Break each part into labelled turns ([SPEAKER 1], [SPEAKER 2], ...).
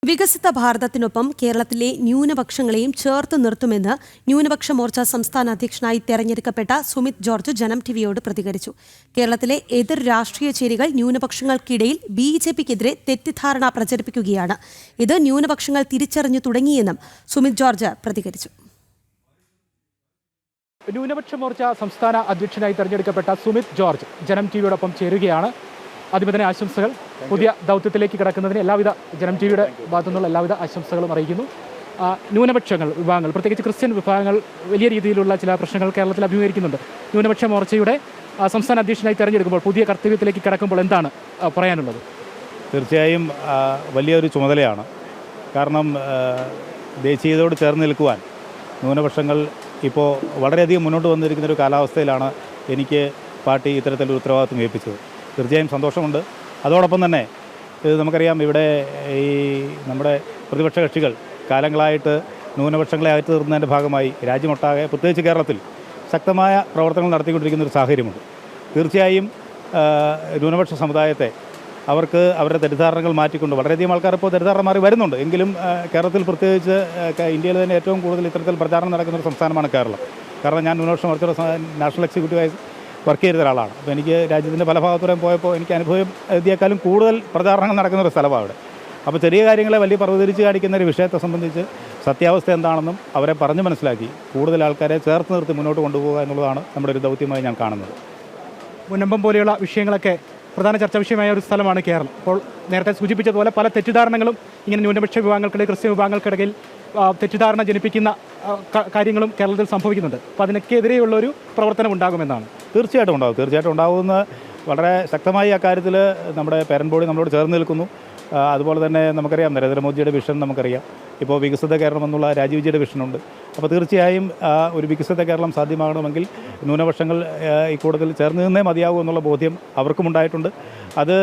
[SPEAKER 1] വികസിത ഭാരതത്തിനൊപ്പം കേരളത്തിലെ ന്യൂനപക്ഷങ്ങളെയും ചേർത്ത് നിർത്തുമെന്ന് ന്യൂനപക്ഷ മോർച്ച സംസ്ഥാന അധ്യക്ഷനായി തെരഞ്ഞെടുക്കപ്പെട്ട സുമിത് ജോർജ് ജനം ടിവിയോട് പ്രതികരിച്ചു. കേരളത്തിലെ എതിർ രാഷ്ട്രീയ ചേരികൾ ന്യൂനപക്ഷങ്ങൾക്കിടയിൽ ബിജെപിക്കെതിരെ തെറ്റിദ്ധാരണ പ്രചരിപ്പിക്കുകയാണ്. ഇത് ന്യൂനപക്ഷങ്ങൾ തിരിച്ചറിഞ്ഞു തുടങ്ങിയെന്നും സുമിത് ജോർജ് പ്രതികരിച്ചു.
[SPEAKER 2] ന്യൂനപക്ഷ മോർച്ച സംസ്ഥാന അധ്യക്ഷനായി തെരഞ്ഞെടുക്കപ്പെട്ട സുമിത് ജോർജ് ജനം ടിവിയോടൊപ്പം ചേരുകയാണ്. ആദ്യമേ തന്നെ ആശംസകൾ. പുതിയ ദൗത്യത്തിലേക്ക് കിടക്കുന്നതിന് എല്ലാവിധ ജനം ടിവിയുടെ ഭാഗത്തുനിന്നുള്ള എല്ലാവിധ ആശംസകളും അറിയിക്കുന്നു. ന്യൂനപക്ഷങ്ങൾ വിഭാഗങ്ങൾ, പ്രത്യേകിച്ച് ക്രിസ്ത്യൻ വിഭാഗങ്ങൾ വലിയ രീതിയിലുള്ള ചില പ്രശ്നങ്ങൾ കേരളത്തിൽ അഭിമുഖീകരിക്കുന്നുണ്ട്. ന്യൂനപക്ഷ മോർച്ചയുടെ സംസ്ഥാന അധ്യക്ഷനായി തെരഞ്ഞെടുക്കുമ്പോൾ, പുതിയ കർത്തവ്യത്തിലേക്ക് കിടക്കുമ്പോൾ എന്താണ് പറയാനുള്ളത്?
[SPEAKER 3] തീർച്ചയായും വലിയൊരു ചുമതലയാണ്. കാരണം ദേശീയതയോട് ചേർന്ന് നിൽക്കുവാൻ ന്യൂനപക്ഷങ്ങൾ ഇപ്പോൾ വളരെയധികം മുന്നോട്ട് വന്നിരിക്കുന്നൊരു കാലാവസ്ഥയിലാണ് എനിക്ക് പാർട്ടി ഇത്തരത്തിലൊരു ഉത്തരവാദിത്വം ഏൽപ്പിച്ചത്. തീർച്ചയായും സന്തോഷമുണ്ട്. അതോടൊപ്പം തന്നെ ഇത് നമുക്കറിയാം, ഇവിടെ ഈ നമ്മുടെ പ്രതിപക്ഷ കക്ഷികൾ കാലങ്ങളായിട്ട് ന്യൂനപക്ഷങ്ങളെ അകറ്റി നിർത്തുന്നതിൻ്റെ ഭാഗമായി രാജ്യമൊട്ടാകെ, പ്രത്യേകിച്ച് കേരളത്തിൽ ശക്തമായ പ്രവർത്തനങ്ങൾ നടത്തിക്കൊണ്ടിരിക്കുന്ന ഒരു സാഹചര്യമുണ്ട്. തീർച്ചയായും ന്യൂനപക്ഷ സമുദായത്തെ അവർക്ക് അവരുടെ തെറ്റിദ്ധാരണകൾ മാറ്റിക്കൊണ്ട് വളരെയധികം ആൾക്കാർ ഇപ്പോൾ തെറ്റിദ്ധാരണ മാറി വരുന്നുണ്ട്. എങ്കിലും കേരളത്തിൽ, പ്രത്യേകിച്ച് ഇന്ത്യയിൽ തന്നെ ഏറ്റവും കൂടുതൽ ഇത്തരത്തിൽ പ്രചാരണം നടക്കുന്ന ഒരു സംസ്ഥാനമാണ് കേരളം. കാരണം ഞാൻ ന്യൂനപക്ഷ മോർച്ചയുടെ നാഷണൽ എക്സിക്യൂട്ടീവായി വർക്ക് ചെയ്ത ഒരാളാണ്. അപ്പോൾ എനിക്ക് രാജ്യത്തിൻ്റെ പല ഭാഗത്തോടെയും പോയപ്പോൾ എനിക്ക് അനുഭവം എത്തിയേക്കാളും കൂടുതൽ പ്രചാരണങ്ങൾ നടക്കുന്ന ഒരു സ്ഥലമാണ് അവിടെ. അപ്പോൾ ചെറിയ കാര്യങ്ങളെ വലിയ പർവ്വതരിച്ച് കാണിക്കുന്ന ഒരു വിഷയത്തെ സംബന്ധിച്ച് സത്യാവസ്ഥ എന്താണെന്നും അവരെ പറഞ്ഞ് മനസ്സിലാക്കി കൂടുതൽ ആൾക്കാരെ ചേർത്ത് നിർത്തി മുന്നോട്ട് കൊണ്ടുപോകുക എന്നുള്ളതാണ് നമ്മുടെ ഒരു ദൗത്യമായി ഞാൻ കാണുന്നത്.
[SPEAKER 2] മുനമ്പം പോലെയുള്ള വിഷയങ്ങളൊക്കെ പ്രധാന ചർച്ചാ വിഷയമായ ഒരു സ്ഥലമാണ് കേരളം. അപ്പോൾ നേരത്തെ സൂചിപ്പിച്ചതുപോലെ പല തെറ്റിദ്ധാരണകളും ഇങ്ങനെ ന്യൂനപക്ഷ വിഭാഗങ്ങൾക്കിടയിൽ, ക്രിസ്ത്യൻ വിഭാഗങ്ങൾക്കിടയിൽ തെറ്റിദ്ധാരണ ജനിപ്പിക്കുന്ന കാര്യങ്ങളും കേരളത്തിൽ സംഭവിക്കുന്നുണ്ട്. അപ്പോൾ അതിനൊക്കെതിരെയുള്ളൊരു പ്രവർത്തനം ഉണ്ടാകുമെന്നാണ്.
[SPEAKER 3] തീർച്ചയായിട്ടും ഉണ്ടാകുമെന്ന് വളരെ ശക്തമായി അക്കാര്യത്തിൽ നമ്മുടെ പേരന്റ് ബോഡി നമ്മളോട് ചേർന്ന് നിൽക്കുന്നു. അതുപോലെ തന്നെ നമുക്കറിയാം, നരേന്ദ്രമോദിയുടെ വിഷൻ നമുക്കറിയാം. ഇപ്പോൾ വികസിത കേരളം എന്നുള്ള രാജീവ് ജിയുടെ വിഷനുണ്ട്. അപ്പോൾ തീർച്ചയായും ഒരു വികസിത കേരളം സാധ്യമാകണമെങ്കിൽ ന്യൂനപക്ഷങ്ങൾ ഈ കൂടുതൽ ചേർന്ന് നിന്നേ മതിയാകൂ എന്നുള്ള ബോധ്യം അവർക്കും ഉണ്ടായിട്ടുണ്ട്. അത്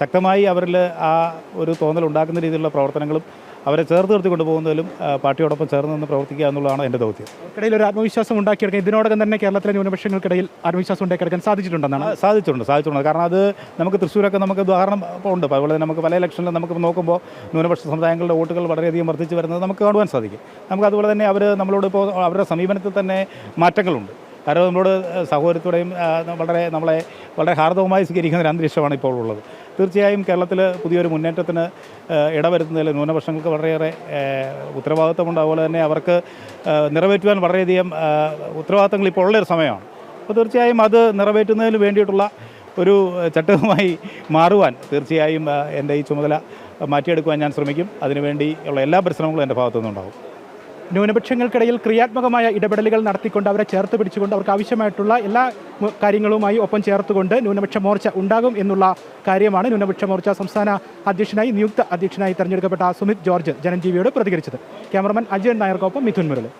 [SPEAKER 3] ശക്തമായി അവരിൽ ആ ഒരു തോന്നൽ ഉണ്ടാക്കുന്ന രീതിയിലുള്ള പ്രവർത്തനങ്ങളും അവരെ ചേർത്ത് നിർത്തി കൊണ്ടുപോകുന്നതിലും പാർട്ടിയോടൊപ്പം ചേർന്ന് നിന്ന് പ്രവർത്തിക്കുക എന്നുള്ളതാണ് എൻ്റെ ദൗത്യം.
[SPEAKER 2] ഇടയിൽ ഒരു ആത്മവിശ്വാസം ഉണ്ടാക്കിയെടുക്കാൻ ഇതിനോടകം തന്നെ കേരളത്തിലെ ന്യൂനപക്ഷങ്ങൾക്കിടയിൽ ആത്മവിശ്വാസം ഉണ്ടാക്കിയെടുക്കാൻ സാധിച്ചിട്ടുണ്ടെന്നാണ്.
[SPEAKER 3] സാധിച്ചിട്ടുണ്ട്. കാരണം അത് നമുക്ക് തൃശ്ശൂരൊക്കെ നമുക്ക് ഉദാഹരണം ഉണ്ട്. അതുപോലെ തന്നെ നമുക്ക് പല ഇലക്ഷനിലും നമുക്ക് നോക്കുമ്പോൾ ന്യൂനപക്ഷ സമുദായങ്ങളുടെ വോട്ടുകൾ വളരെയധികം വർദ്ധിച്ച് വരുന്നത് നമുക്ക് കാണുവാൻ സാധിക്കും. നമുക്ക് അതുപോലെ തന്നെ അവർ നമ്മളോട് ഇപ്പോൾ അവരുടെ സമീപനത്തിൽ തന്നെ മാറ്റങ്ങളുണ്ട്. കാരണം നമ്മളോട് സഹോദരത്തോടെയും നമ്മളെ വളരെ ഹാർദവമായി സ്വീകരിക്കുന്ന ഒരു അന്തരീക്ഷമാണ് ഇപ്പോൾ ഉള്ളത്. തീർച്ചയായും കേരളത്തിൽ പുതിയൊരു മുന്നേറ്റത്തിന് ഇടവരുത്തുന്നതിൽ ന്യൂനപക്ഷങ്ങൾക്ക് വളരെയേറെ ഉത്തരവാദിത്തമുണ്ട്. അതുപോലെ തന്നെ അവർക്ക് നിറവേറ്റുവാൻ വളരെയധികം ഉത്തരവാദിത്തങ്ങൾ ഇപ്പോൾ ഉള്ളൊരു സമയമാണ്. അപ്പോൾ തീർച്ചയായും അത് നിറവേറ്റുന്നതിന് വേണ്ടിയിട്ടുള്ള ഒരു ചട്ടകമായി മാറുവാൻ തീർച്ചയായും എൻ്റെ ഈ ചുമതല മാറ്റിയെടുക്കുവാൻ ഞാൻ ശ്രമിക്കും. അതിനുവേണ്ടിയുള്ള എല്ലാ പരിശ്രമങ്ങളും എൻ്റെ ഭാഗത്തു നിന്നുണ്ടാകും.
[SPEAKER 2] ന്യൂനപക്ഷങ്ങൾക്കിടയിൽ ക്രിയാത്മകമായ ഇടപെടലുകൾ നടത്തിക്കൊണ്ട്, അവരെ ചേർത്ത് പിടിച്ചുകൊണ്ട്, അവർക്ക് ആവശ്യമായിട്ടുള്ള എല്ലാ കാര്യങ്ങളുമായി ഒപ്പം ചേർത്തുകൊണ്ട് ന്യൂനപക്ഷ മോർച്ച ഉണ്ടാകും എന്നുള്ള കാര്യമാണ് ന്യൂനപക്ഷ മോർച്ച സംസ്ഥാന അധ്യക്ഷനായി, നിയുക്ത അധ്യക്ഷനായി തെരഞ്ഞെടുക്കപ്പെട്ട സുമിത് ജോർജ് ജനം ടിവിയോട് പ്രതികരിച്ചത്. ക്യാമറമാൻ അജയൻ നായർക്കൊപ്പം മിഥുൻ മുരളി.